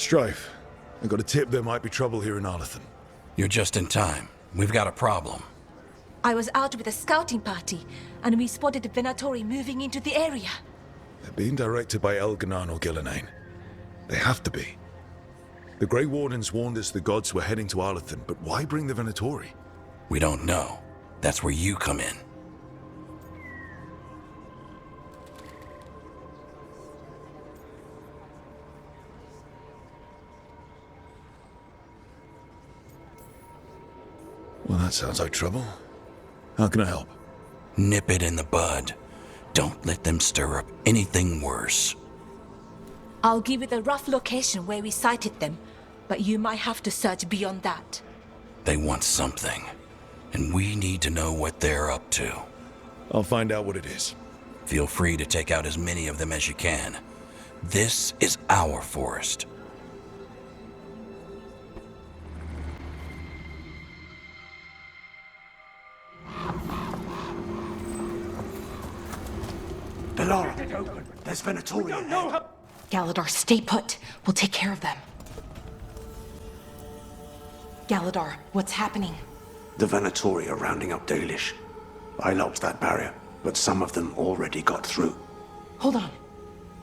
Strife, I got a tip there might be trouble here in Arlathan. You're just in time. We've got a problem. I was out with a scouting party, and we spotted the Venatori moving into the area. They're being directed by Elganan or Gillenane. They have to be. The Grey Wardens warned us the gods were heading to Arlathan, but why bring the Venatori? We don't know. That's where you come in. Well, that sounds like trouble. How can I help? Nip it in the bud. Don't let them stir up anything worse. I'll give you the rough location where we sighted them, but you might have to search beyond that. They want something, and we need to know what they're up to. I'll find out what it is. Feel free to take out as many of them as you can. This is our forest. Belara, there's Venatori ahead. Galadar, stay put. We'll take care of them. Galadar, what's happening? The Venatori are rounding up Dalish. I locked that barrier, but some of them already got through. Hold on.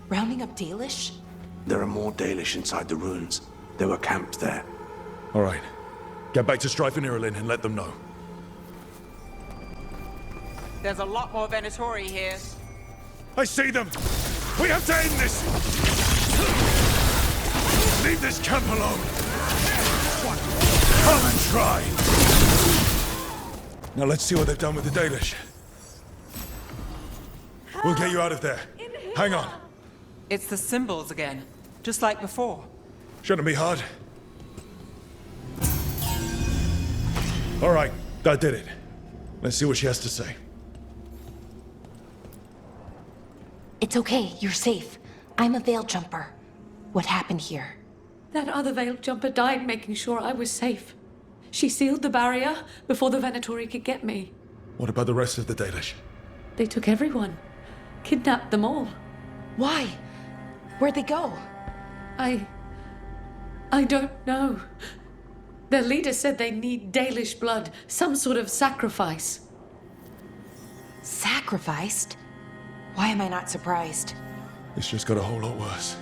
Rounding up Dalish? There are more Dalish inside the ruins. They were camped there. All right. Get back to Strife and Irulan and let them know. There's a lot more Venatori here. I see them! We have to end this! Leave this camp alone! Come and try! Now let's see what they've done with the Dalish. We'll get you out of there. Hang on. It's the symbols again, just like before. Shouldn't be hard. All right, that did it. Let's see what she has to say. It's okay, you're safe. I'm a veil jumper. What happened here? That other veil jumper died making sure I was safe. She sealed the barrier before the Venatori could get me. What about the rest of the Dalish? They took everyone. Kidnapped them all. Why? Where'd they go? I don't know. Their leader said they need Dalish blood, some sort of sacrifice. Sacrificed? Why am I not surprised? This just got a whole lot worse.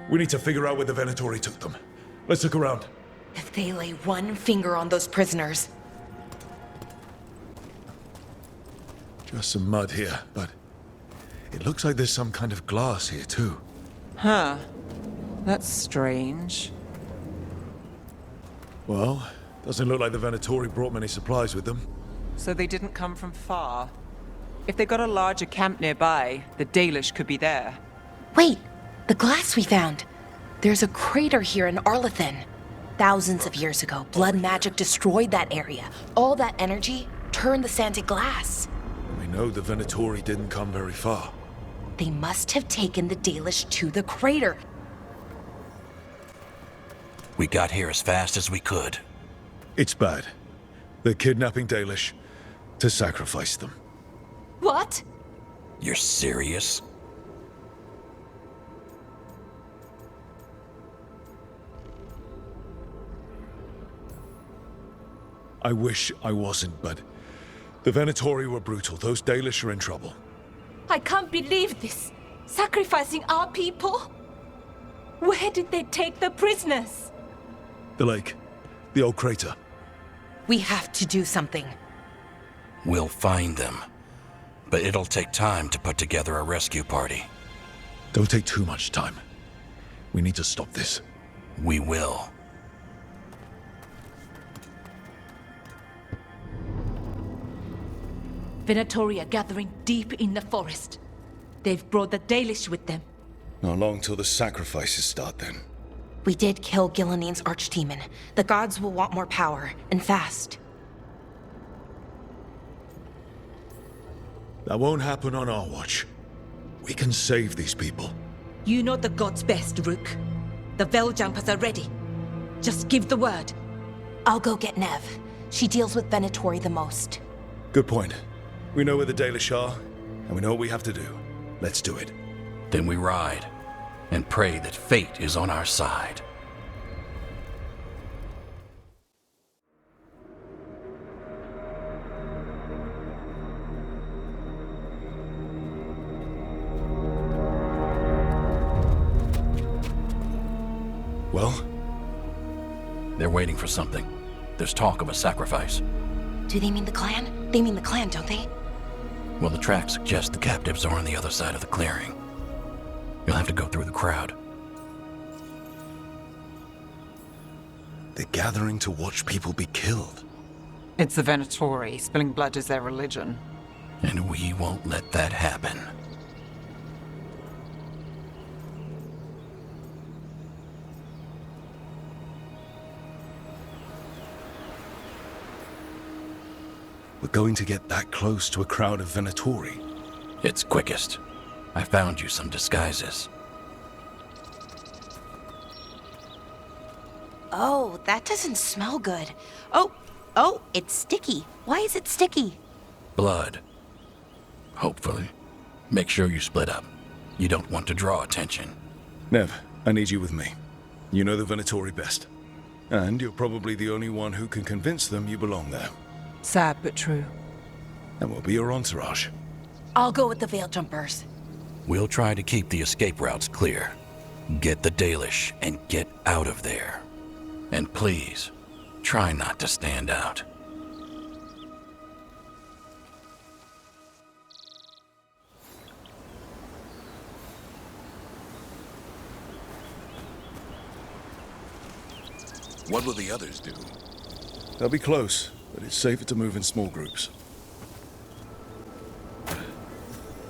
We need to figure out where the Venatori took them. Let's look around. If they lay one finger on those prisoners... Just some mud here, but it looks like there's some kind of glass here too. Huh. That's strange. Well, doesn't look like the Venatori brought many supplies with them. So they didn't come from far. If they got a larger camp nearby, the Dalish could be there. Wait! The glass we found! There's a crater here in Arlathan. Thousands of years ago, blood magic destroyed that area. All that energy turned the sand to glass. We know the Venatori didn't come very far. They must have taken the Dalish to the crater. We got here as fast as we could. It's bad. They're kidnapping Dalish to sacrifice them. What? You're serious? I wish I wasn't, but the Venatori were brutal. Those Dalish are in trouble. I can't believe this. Sacrificing our people? Where did they take the prisoners? The lake. The old crater. We have to do something. We'll find them. But it'll take time to put together a rescue party. Don't take too much time. We need to stop this. We will. Venatori are gathering deep in the forest. They've brought the Dalish with them. Not long till the sacrifices start then. We did kill Gillenane's archdemon. The gods will want more power, and fast. That won't happen on our watch. We can save these people. You know the gods best, Rook. The Veil Jumpers are ready. Just give the word. I'll go get Nev. She deals with Venatori the most. Good point. We know where the Dalish are, and we know what we have to do. Let's do it. Then we ride. and pray that fate is on our side. Well? They're waiting for something. There's talk of a sacrifice. Do they mean the clan? They mean the clan, don't they? Well, the tracks suggest the captives are on the other side of the clearing. You'll have to go through the crowd. They're gathering to watch people be killed. It's the Venatori. Spilling blood is their religion. And we won't let that happen. We're going to get that close to a crowd of Venatori. It's quickest. I found you some disguises. Oh, that doesn't smell good. Oh, it's sticky. Why is it sticky? Blood. Hopefully. Make sure you split up. You don't want to draw attention. Nev, I need you with me. You know the Venatori best. And you're probably the only one who can convince them you belong there. Sad but true. And we'll be your entourage. I'll go with the veil jumpers. We'll try to keep the escape routes clear. Get the Dalish and get out of there. And please, try not to stand out. What will the others do? They'll be close, but it's safer to move in small groups.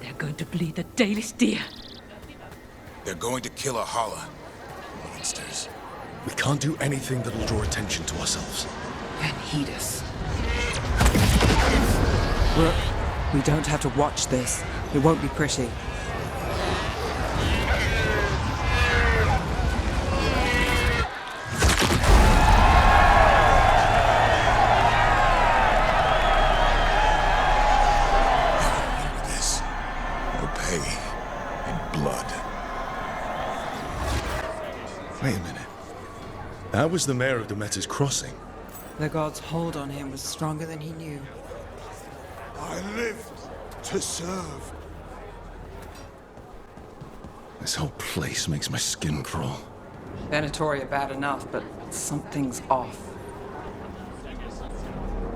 They're going to bleed the Dalish deer. They're going to kill a holla. Monsters. We can't do anything that'll draw attention to ourselves. Then heed us. Rook, we don't have to watch this. It won't be pretty. This. No pay. And blood. Wait a minute. That was the mayor of Demeter's Crossing. The god's hold on him was stronger than he knew. I lived to serve. This whole place makes my skin crawl. Venatori are bad enough, but something's off.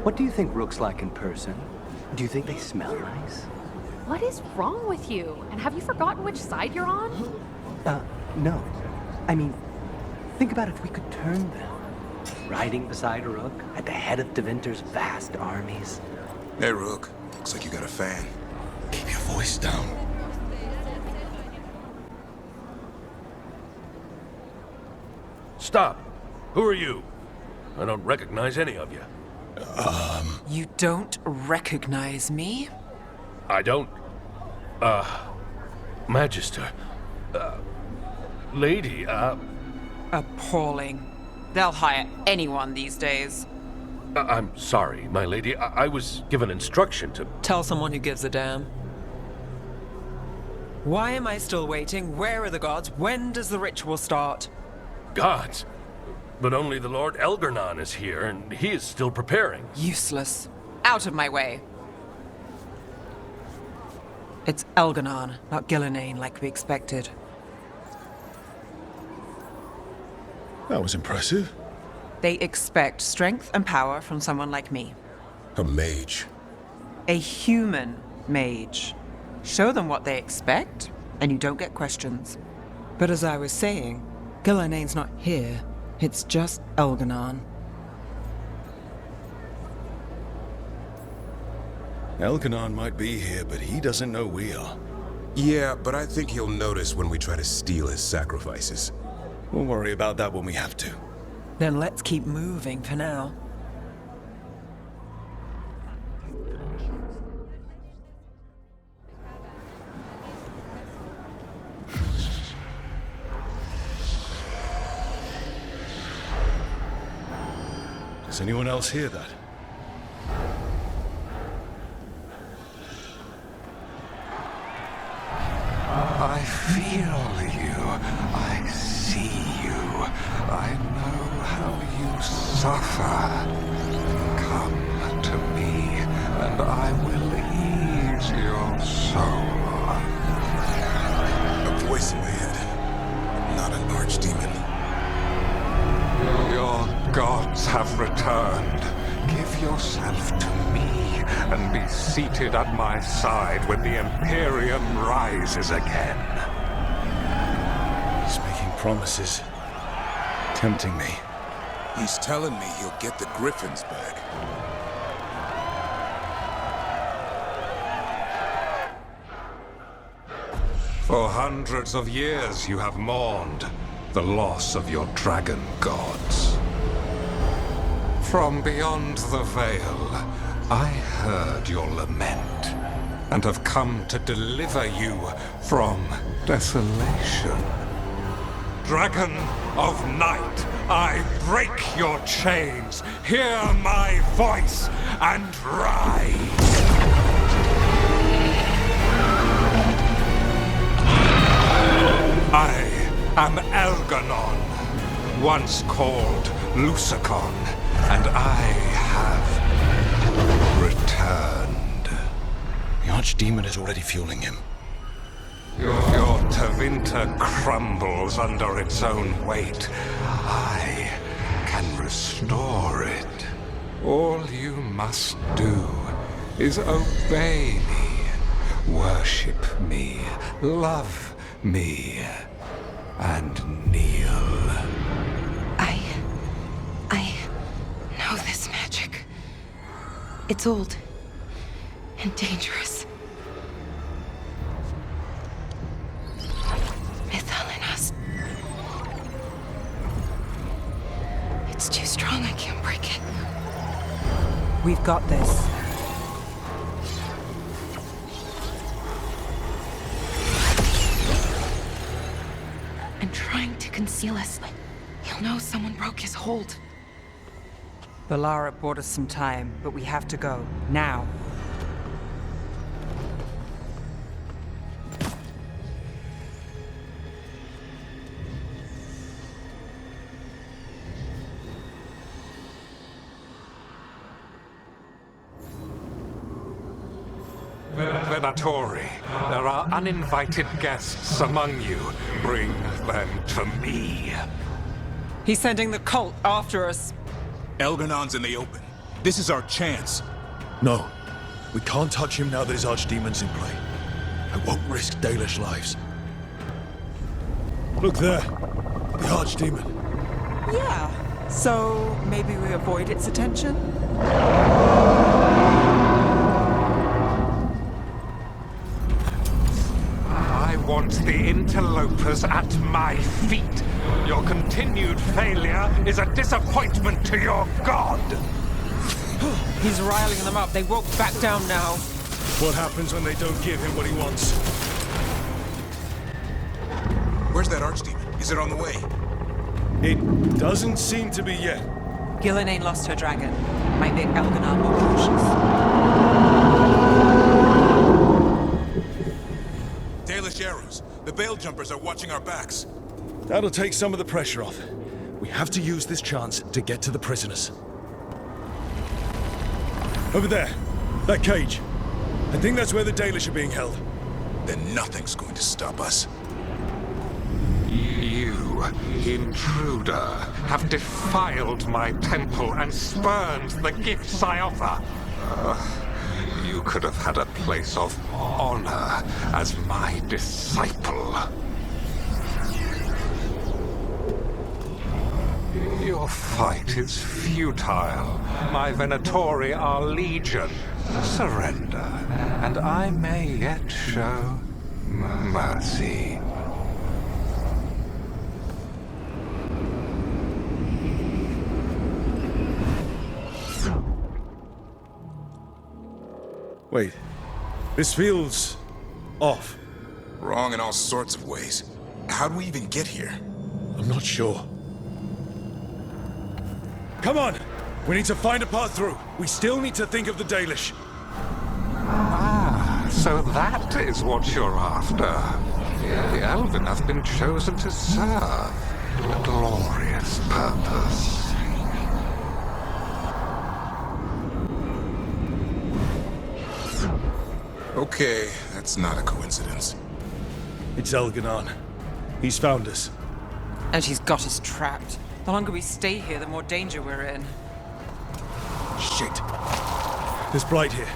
What do you think Rook's like in person? Do you think they smell nice? What is wrong with you? And have you forgotten which side you're on? No. I mean, think about if we could turn them. Riding beside Rook at the head of Devinter's vast armies. Hey, Rook. Looks like you got a fan. Keep your voice down. Stop! Who are you? I don't recognize any of you. You don't recognize me? I don't... Magister. Lady, Appalling. They'll hire anyone these days. I'm sorry, my lady. I was given instruction to... Tell someone who gives a damn. Why am I still waiting? Where are the gods? When does the ritual start? Gods. But only the Lord Elgarnon is here, and he is still preparing. Useless. Out of my way. It's Elgarnon, not Gillenane like we expected. That was impressive. They expect strength and power from someone like me. A mage. A human mage. Show them what they expect, and you don't get questions. But as I was saying, Gillenane's not here. It's just Elgarnon. Elgarnon might be here, but he doesn't know we are. Yeah, but I think he'll notice when we try to steal his sacrifices. We'll worry about that when we have to. Then let's keep moving for now. Does anyone else hear that? I feel you. suffer. Come to me, and I will ease your soul. A voice in my head, not an archdemon. Your gods have returned. Give yourself to me, and be seated at my side when the Imperium rises again. He's making promises, tempting me. He's telling me he'll get the Griffins back. For hundreds of years you have mourned the loss of your dragon gods. From beyond the veil, I heard your lament, and have come to deliver you from desolation. Dragon of night, I break your chains, hear my voice, and rise! I am Elganon, once called Lucicon, and I have returned. The Archdemon is already fueling him. Your Tevinter crumbles under its own weight. I can restore it. All you must do is obey me, worship me, love me, and kneel. I know this magic. It's old and dangerous. Mythalinas. It's too strong, I can't break it. We've got this. And trying to conceal us. He'll know someone broke his hold. Valara bought us some time, but we have to go. Now. Venatori, there are uninvited guests among you. Bring them to me. He's sending the cult after us. Elganon's in the open. This is our chance. No, we can't touch him now that his Archdemon's in play. I won't risk Dalish lives. Look there, the Archdemon. Yeah, so maybe we avoid its attention? I want the interlopers at my feet. Your continued failure is a disappointment to your god. He's riling them up. They won't back down now. What happens when they don't give him what he wants? Where's that archdemon? Is it on the way? It doesn't seem to be yet. Gillenane lost her dragon. Might make Elganon more cautious. Dalish arrows. The Veil Jumpers are watching our backs. That'll take some of the pressure off. We have to use this chance to get to the prisoners. Over there, that cage. I think that's where the Dalish are being held. Then nothing's going to stop us. You, intruder, have defiled my temple and spurned the gifts I offer. You could have had a place of honor as my disciple. Your fight is futile. My Venatori are legion. Surrender, and I may yet show mercy. Wait, this feels off. Wrong in all sorts of ways. How'd we even get here? I'm not sure. Come on! We need to find a path through. We still need to think of the Dalish. Ah, so that is what you're after. The Elven have been chosen to serve a glorious purpose. Okay, that's not a coincidence. It's Elganon. He's found us. And she's got us trapped. The longer we stay here, the more danger we're in. Shit. There's Blight here.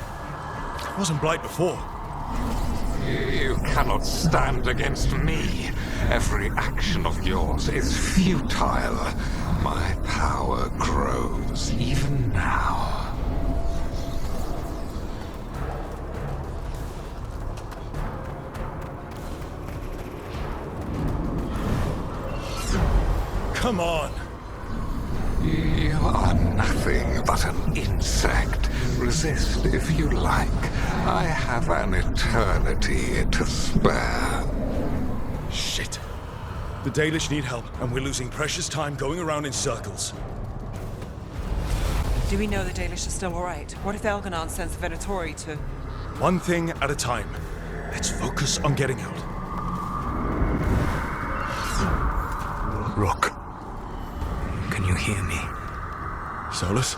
It wasn't Blight before. You cannot stand against me. Every action of yours is futile. My power grows even now. Come on! You are nothing but an insect. Resist if you like. I have an eternity to spare. Shit. The Dalish need help, and we're losing precious time going around in circles. Do we know the Dalish are still alright? What if Elganon sends the Venatori to... One thing at a time. Let's focus on getting out. Rook. Can you hear me? Solas?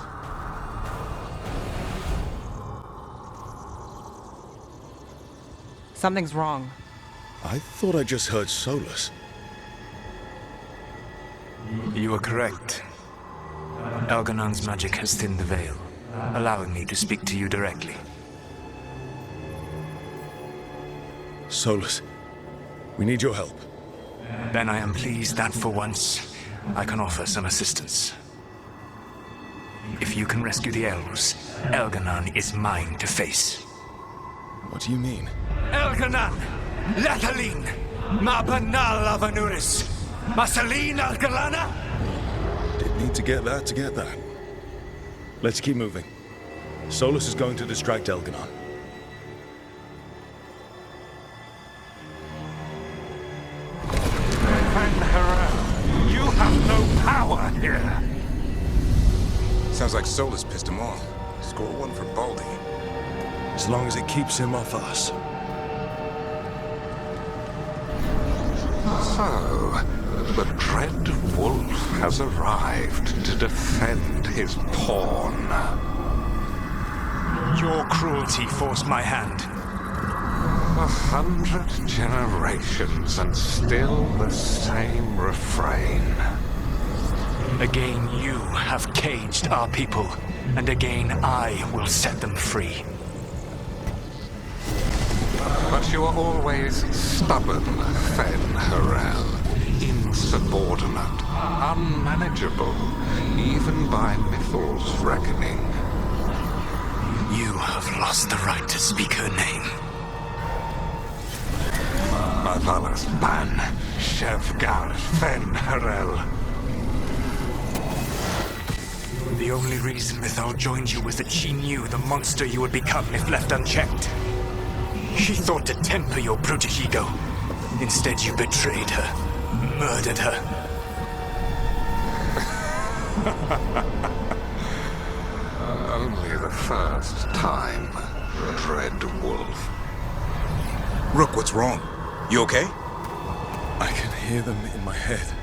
Something's wrong. I thought I just heard Solas. You are correct. Elganon's magic has thinned the veil, allowing me to speak to you directly. Solas, we need your help. Then I am pleased that for once, I can offer some assistance. If you can rescue the elves, Elganon is mine to face. What do you mean? Elganon! Lathaline! Ma banal avanuris! Masaline Algalana! Didn't need to get that. Let's keep moving. Solas is going to distract Elganon. You have no power here. Sounds like Solas pissed him off. Score one for Baldy. As long as it keeps him off us. So, the dreadwolf has arrived to defend his pawn. Your cruelty forced my hand. 100 generations and still the same refrain. Again you have caged our people, and again I will set them free. But you are always stubborn, Fen-Harel. Insubordinate, unmanageable, even by Mythal's reckoning. You have lost the right to speak her name. Mavalas Ban, Shevgar Fen-Harel. The only reason Mythal joined you was that she knew the monster you would become if left unchecked. She thought to temper your brutish ego. Instead, you betrayed her, murdered her. Only the first time, Dreadwolf. Rook, what's wrong? You okay? I can hear them in my head.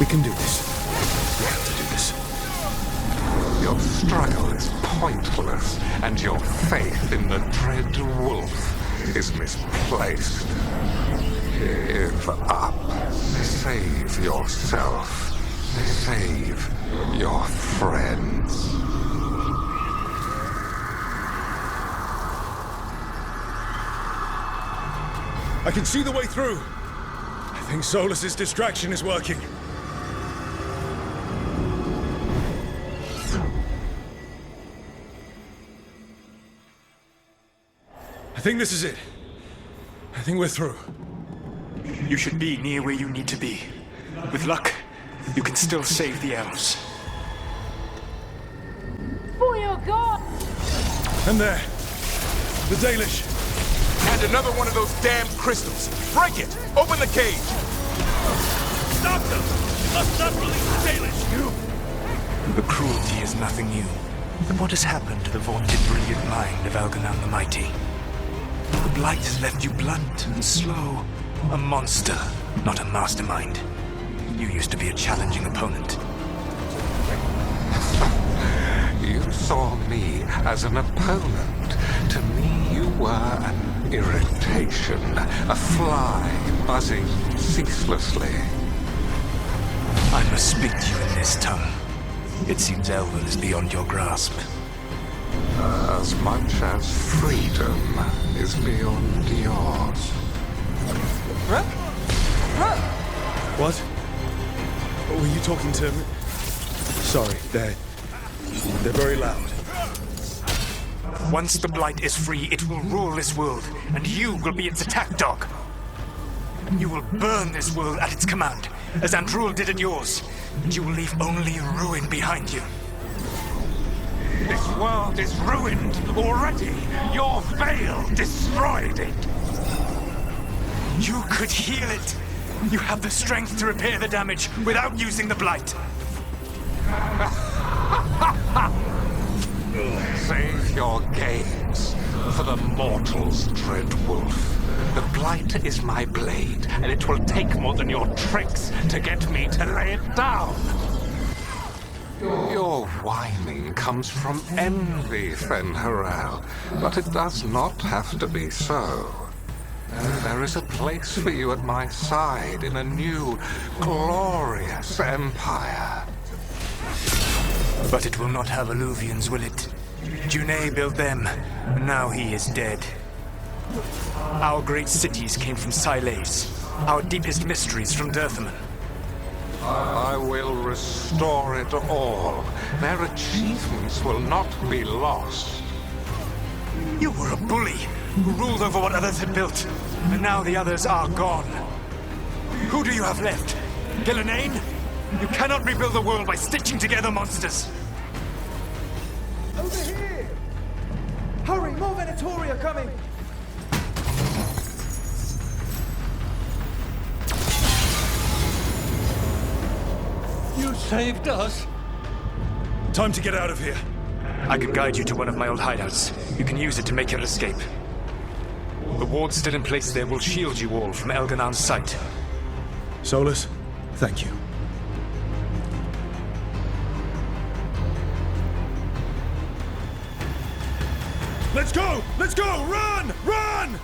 We can do this. We have to do this. Your struggle is pointless, and your faith in the Dreadwolf is misplaced. Give up. Save yourself. Save your friends. I can see the way through. I think Solas's distraction is working. I think this is it. I think we're through. You should be near where you need to be. With luck, you can still save the elves. For your god! And there. The Dalish. And another one of those damn crystals. Break it! Open the cage! Stop them! You must not release the Dalish! The cruelty is nothing new. But what has happened to the vaunted brilliant mind of Elganon the Mighty? The blight has left you blunt and slow. A monster, not a mastermind. You used to be a challenging opponent. You saw me as an opponent. To me, you were an irritation, a fly buzzing ceaselessly. I must speak to you in this tongue. It seems Elven is beyond your grasp. As much as freedom is beyond yours. What? Were you talking to me? Sorry, they're very loud. Once the Blight is free, it will rule this world, and you will be its attack dog. You will burn this world at its command, as Andrul did at yours, and you will leave only ruin behind you. This world is ruined already. Your veil destroyed it. You could heal it. You have the strength to repair the damage without using the Blight. Save your games for the mortals, Dreadwolf. The Blight is my blade, and it will take more than your tricks to get me to lay it down. Your whining comes from envy, Fen'Harel, but it does not have to be so. There is a place for you at my side in a new, glorious empire. But it will not have Alluvians, will it? Junei built them, and now he is dead. Our great cities came from Sileis, our deepest mysteries from Dirthaman. I will restore it all. Their achievements will not be lost. You were a bully who ruled over what others had built, and now the others are gone. Who do you have left? Gillenane? You cannot rebuild the world by stitching together monsters. Over here! Hurry, more Venatori are coming! You saved us! Time to get out of here. I can guide you to one of my old hideouts. You can use it to make your escape. The wards still in place there will shield you all from Elganon's sight. Solas, thank you. Let's go! Let's go! Run! Run!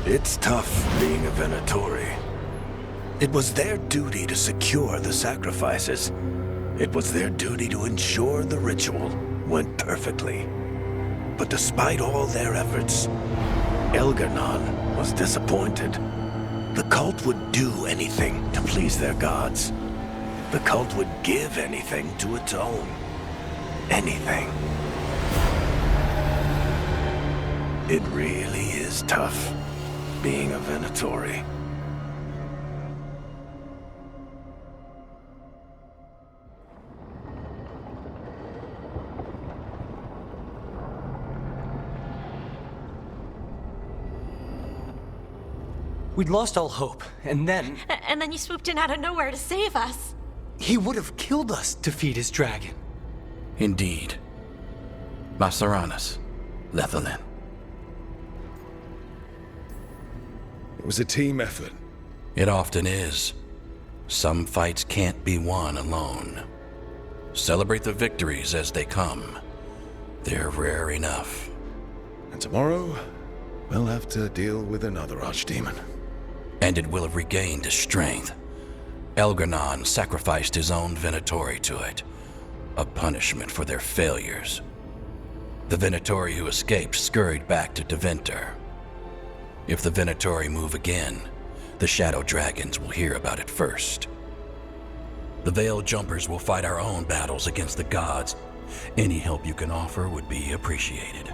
It's tough being a Venatori. It was their duty to secure the sacrifices. It was their duty to ensure the ritual went perfectly. But despite all their efforts, Elganon was disappointed. The cult would do anything to please their gods. The cult would give anything to atone. Anything. It really is tough being a Venatori. We'd lost all hope, and then... And then you swooped in out of nowhere to save us. He would have killed us to feed his dragon. Indeed. Masaranas, Lethalin. It was a team effort. It often is. Some fights can't be won alone. Celebrate the victories as they come. They're rare enough. And tomorrow, we'll have to deal with another archdemon. And it will have regained its strength. Elganon sacrificed his own Venatori to it. A punishment for their failures. The Venatori who escaped scurried back to Deventer. If the Venatori move again, the Shadow Dragons will hear about it first. The Veil Jumpers will fight our own battles against the gods. Any help you can offer would be appreciated.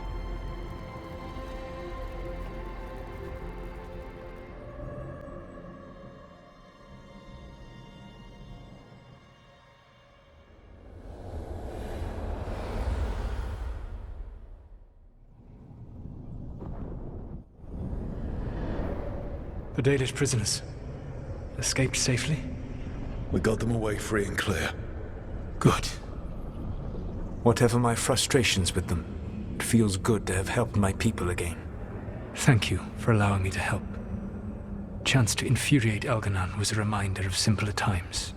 The Dalish prisoners escaped safely? We got them away free and clear. Good. Whatever my frustrations with them, it feels good to have helped my people again. Thank you for allowing me to help. Chance to infuriate Elganon was a reminder of simpler times.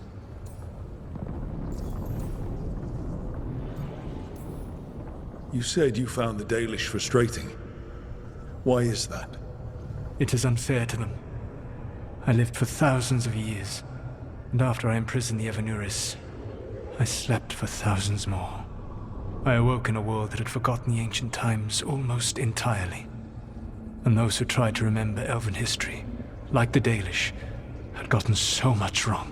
You said you found the Dalish frustrating. Why is that? It is unfair to them. I lived for thousands of years, and after I imprisoned the Evanuris, I slept for thousands more. I awoke in a world that had forgotten the ancient times almost entirely. And those who tried to remember Elven history, like the Dalish, had gotten so much wrong.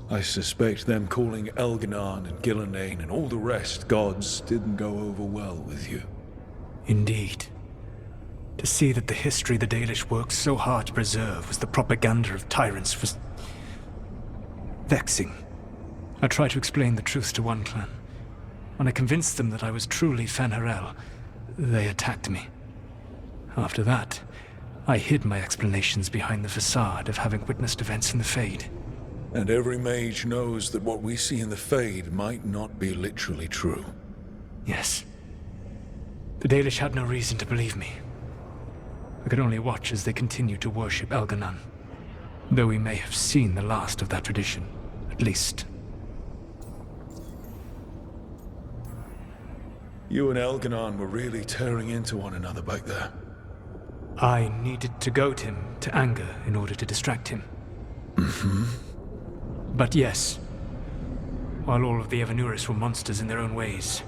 I suspect them calling Elganon and Gillenane and all the rest gods didn't go over well with you. Indeed. To see that the history the Dalish worked so hard to preserve was the propaganda of tyrants was vexing. I tried to explain the truth to one clan. When I convinced them that I was truly Fen'Harel, they attacked me. After that, I hid my explanations behind the facade of having witnessed events in the Fade. And every mage knows that what we see in the Fade might not be literally true. Yes. The Dalish had no reason to believe me. I could only watch as they continued to worship Elganon, though we may have seen the last of that tradition, at least. You and Elganon were really tearing into one another back there. I needed to goad him to anger in order to distract him. Mm-hmm. But yes, while all of the Evanuris were monsters in their own ways,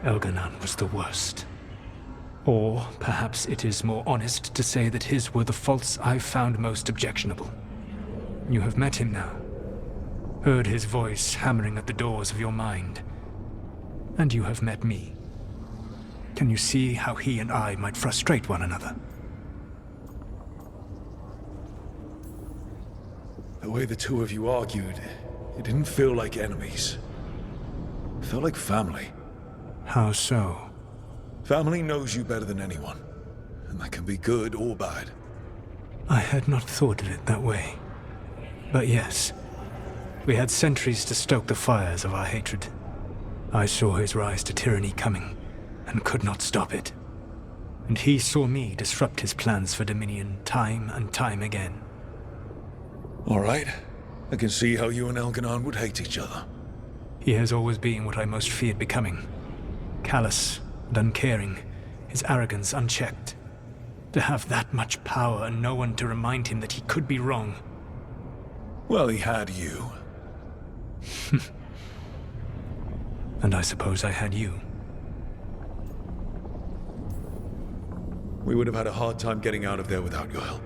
Elganon was the worst. Or perhaps it is more honest to say that his were the faults I found most objectionable. You have met him now, heard his voice hammering at the doors of your mind, and you have met me. Can you see how he and I might frustrate one another? The way the two of you argued, it didn't feel like enemies. It felt like family. How so? Family knows you better than anyone, and that can be good or bad. I had not thought of it that way. But yes, we had centuries to stoke the fires of our hatred. I saw his rise to tyranny coming, and could not stop it. And he saw me disrupt his plans for dominion time and time again. All right. I can see how you and Elganon would hate each other. He has always been what I most feared becoming. Callous and uncaring, his arrogance unchecked. To have that much power and no one to remind him that he could be wrong. Well, he had you. And I suppose I had you. We would have had a hard time getting out of there without your help.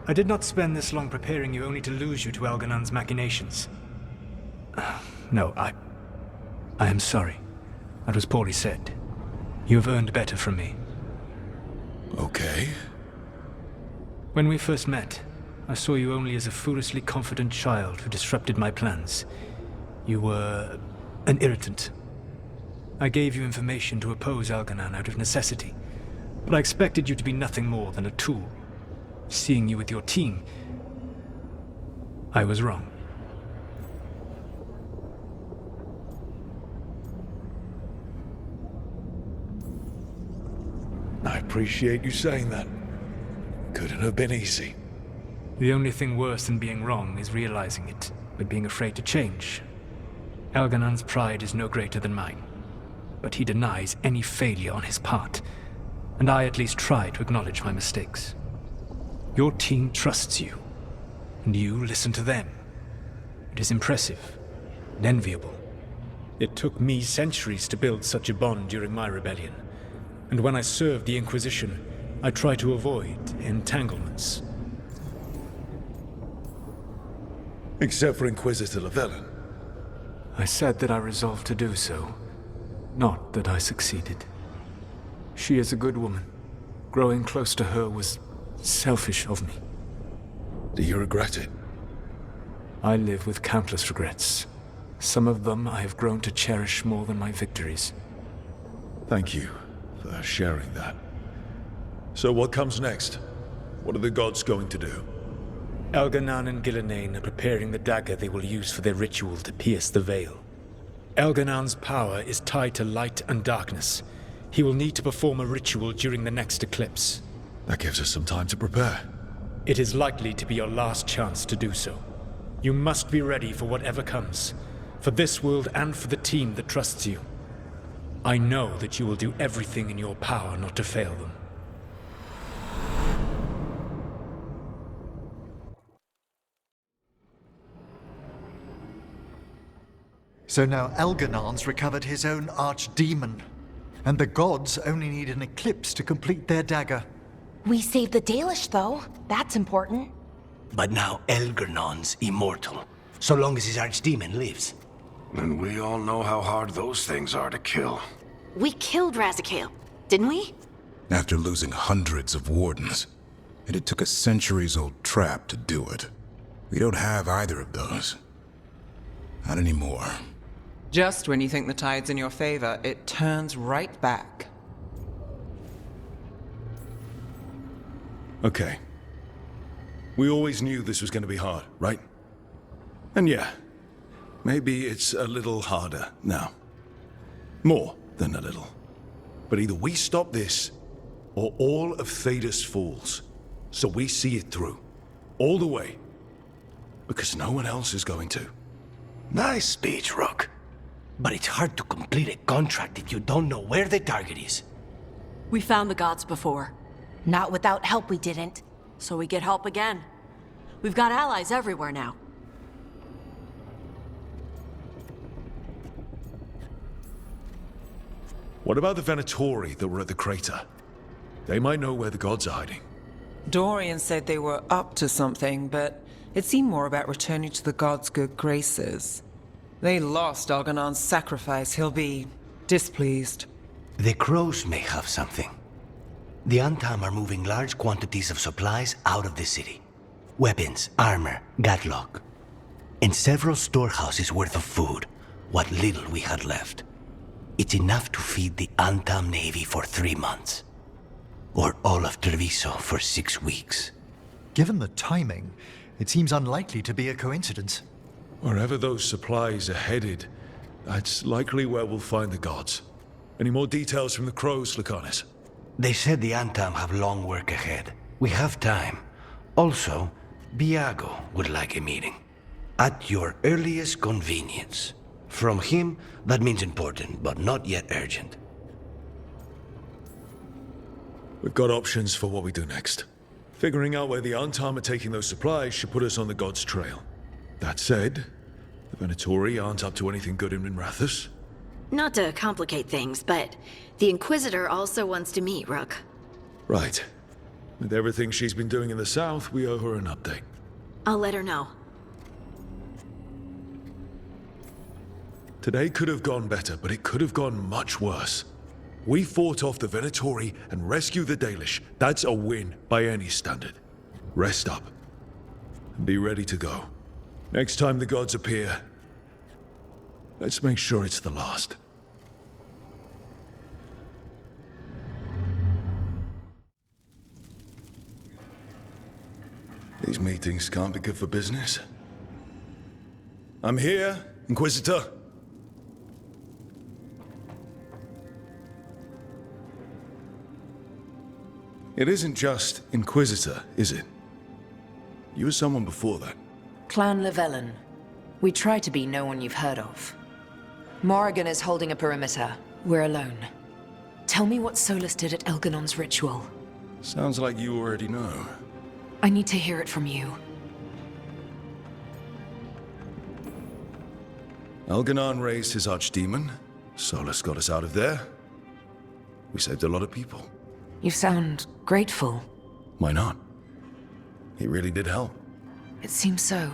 I did not spend this long preparing you only to lose you to Elganon's machinations. No, I am sorry. That was poorly said. You have earned better from me. Okay. When we first met, I saw you only as a foolishly confident child who disrupted my plans. You were an irritant. I gave you information to oppose Elganon out of necessity, but I expected you to be nothing more than a tool. Seeing you with your team, I was wrong. I appreciate you saying that. Couldn't have been easy. The only thing worse than being wrong is realizing it, but being afraid to change. Elganon's pride is no greater than mine, but he denies any failure on his part, and I at least try to acknowledge my mistakes. Your team trusts you, and you listen to them. It is impressive and enviable. It took me centuries to build such a bond during my rebellion, and when I served the Inquisition, I tried to avoid entanglements. Except for Inquisitor Llewellyn. I said that I resolved to do so, not that I succeeded. She is a good woman. Growing close to her was selfish of me. Do you regret it? I live with countless regrets. Some of them I have grown to cherish more than my victories. Thank you for sharing that. So what comes next? What are the gods going to do? Elganon and Gillenane are preparing the dagger they will use for their ritual to pierce the veil. Elganon's power is tied to light and darkness. He will need to perform a ritual during the next eclipse. That gives us some time to prepare. It is likely to be your last chance to do so. You must be ready for whatever comes, for this world and for the team that trusts you. I know that you will do everything in your power not to fail them. So now Elganon's recovered his own archdemon, and the gods only need an eclipse to complete their dagger. We saved the Dalish, though. That's important. But now Elganon's immortal, so long as his archdemon lives. And we all know how hard those things are to kill. We killed Razikale, didn't we? After losing hundreds of wardens. And it took a centuries-old trap to do it. We don't have either of those. Not anymore. Just when you think the tide's in your favor, it turns right back. Okay. We always knew this was going to be hard, right? And yeah, maybe it's a little harder now. More than a little. But either we stop this, or all of Thedas falls. So we see it through. All the way. Because no one else is going to. Nice speech, Rook. But it's hard to complete a contract if you don't know where the target is. We found the gods before. Not without help, we didn't. So we get help again. We've got allies everywhere now. What about the Venatori that were at the crater? They might know where the gods are hiding. Dorian said they were up to something, but it seemed more about returning to the gods' good graces. They lost Elganon's sacrifice. He'll be displeased. The crows may have something. The Antam are moving large quantities of supplies out of the city. Weapons, armor, gatlock. And several storehouses worth of food, what little we had left. It's enough to feed the Antam Navy for 3 months. Or all of Treviso for 6 weeks. Given the timing, it seems unlikely to be a coincidence. Wherever those supplies are headed, that's likely where we'll find the gods. Any more details from the crows, Lucanus? They said the Antam have long work ahead. We have time. Also, Biago would like a meeting. At your earliest convenience. From him, that means important, but not yet urgent. We've got options for what we do next. Figuring out where the Antam are taking those supplies should put us on the gods' trail. That said, the Venatori aren't up to anything good in Minrathous. Not to complicate things, but the Inquisitor also wants to meet Rook. Right. With everything she's been doing in the south, we owe her an update. I'll let her know. Today could have gone better, but it could have gone much worse. We fought off the Venatori and rescued the Dalish. That's a win by any standard. Rest up. And be ready to go. Next time the gods appear, let's make sure it's the last. These meetings can't be good for business. I'm here, Inquisitor. It isn't just Inquisitor, is it? You were someone before that. Clan Llewellyn. We try to be no one you've heard of. Morrigan is holding a perimeter. We're alone. Tell me what Solas did at Elganon's ritual. Sounds like you already know. I need to hear it from you. Elganon raised his archdemon. Solas got us out of there. We saved a lot of people. You sound grateful. Why not? He really did help. It seems so.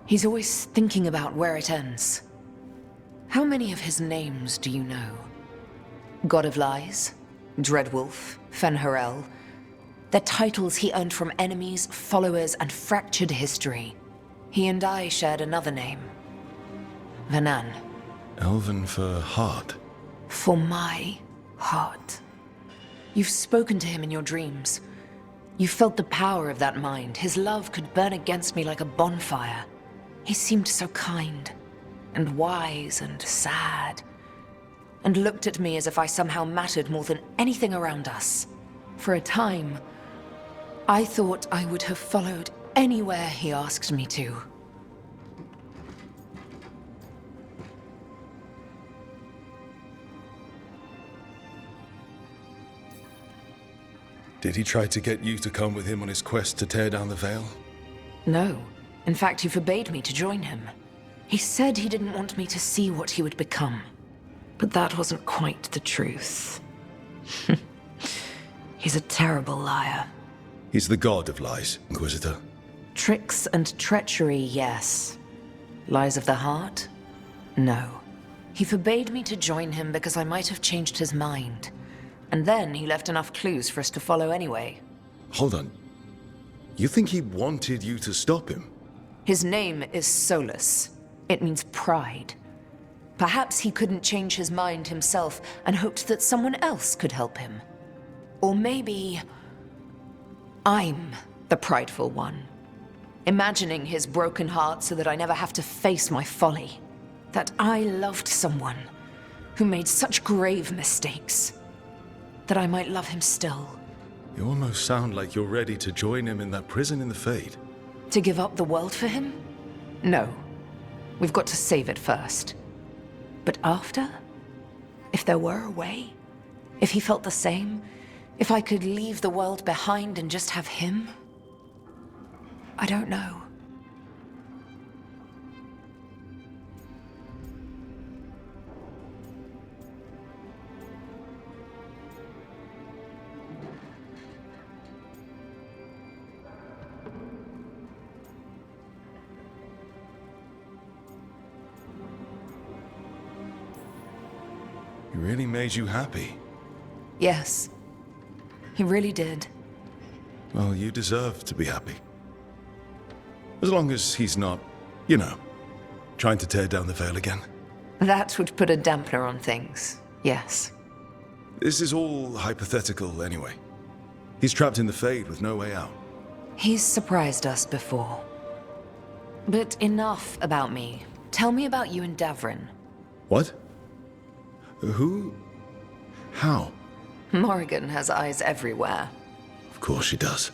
He's always thinking about where it ends. How many of his names do you know? God of Lies, Dreadwolf, Fen'Harel. They're titles he earned from enemies, followers, and fractured history. He and I shared another name. Vanan. Elven for heart. For my heart. You've spoken to him in your dreams. You felt the power of that mind. His love could burn against me like a bonfire. He seemed so kind, and wise, and sad, and looked at me as if I somehow mattered more than anything around us. For a time, I thought I would have followed anywhere he asked me to. Did he try to get you to come with him on his quest to tear down the Veil? No. In fact, he forbade me to join him. He said he didn't want me to see what he would become. But that wasn't quite the truth. He's a terrible liar. He's the god of lies, Inquisitor. Tricks and treachery, yes. Lies of the heart? No. He forbade me to join him because I might have changed his mind. And then he left enough clues for us to follow anyway. Hold on. You think he wanted you to stop him? His name is Solas. It means pride. Perhaps he couldn't change his mind himself and hoped that someone else could help him. Or maybe I'm the prideful one, imagining his broken heart so that I never have to face my folly. That I loved someone who made such grave mistakes, that I might love him still. You almost sound like you're ready to join him in that prison in the Fade. To give up the world for him? No. We've got to save it first. But after? If there were a way? If he felt the same? If I could leave the world behind and just have him? I don't know. He really made you happy. Yes. He really did. Well, you deserve to be happy. As long as he's not, you know, trying to tear down the Veil again. That would put a dampener on things, yes. This is all hypothetical anyway. He's trapped in the Fade with no way out. He's surprised us before. But enough about me. Tell me about you and Davrin. What? Who? How? Morrigan has eyes everywhere. Of course she does.